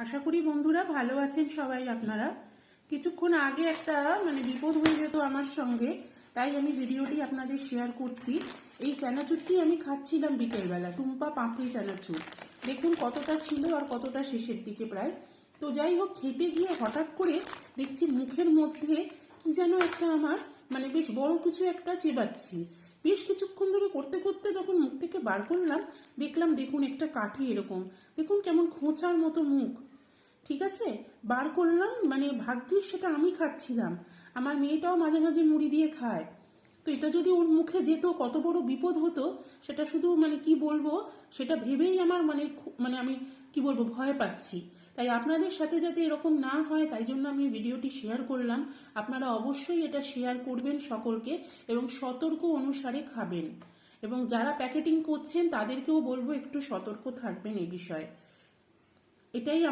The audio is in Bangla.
আশা করি বন্ধুরা ভালো আছেন সবাই। আপনারা কিছুক্ষণ আগে একটা বিপদ হয়ে যেত আমার সঙ্গে, তাই আমি ভিডিওটি আপনাদের শেয়ার করছি। এই চানাচুরটি আমি খাচ্ছিলাম বিকেলবেলা, টুম্পা পাপড়ি চানাচুর। দেখুন কতটা ছিল আর কতটা শেষের দিকে প্রায়। তো যাই হোক, খেতে গিয়ে হঠাৎ করে দেখছি মুখের মধ্যে কি যেন একটা আমার বেশ বড় কিছু একটা চেবাচ্ছি। বেশ কিছুক্ষণ ধরে করতে করতে যখন মুখ থেকে বার করলাম, দেখুন একটা কাঠি এরকম, দেখুন কেমন খোঁচার মতো মুখ। ঠিক আছে, বার করলাম, ভাগ্যিস সেটা আমি খাচ্ছিলাম। আমার মেয়েটাও মাঝে মাঝে মুড়ি দিয়ে খায়। তো এটা যদি ওর মুখে যেত কত বড় বিপদ হতো, সেটা শুধু কি বলবো, সেটা ভেবেই আমার আমি কি বলবো, ভয় পাচ্ছি। তাই আপনাদের সাথে যাতে এরকম না হয়, তাই জন্য আমি ভিডিওটি শেয়ার করলাম। আপনারা অবশ্যই এটা শেয়ার করবেন সকলকে এবং সতর্ক অনুসারে খাবেন। এবং যারা প্যাকেটিং করছেন তাদেরকেও বলবো একটু সতর্ক থাকবেন এই বিষয়ে। এটাই আমার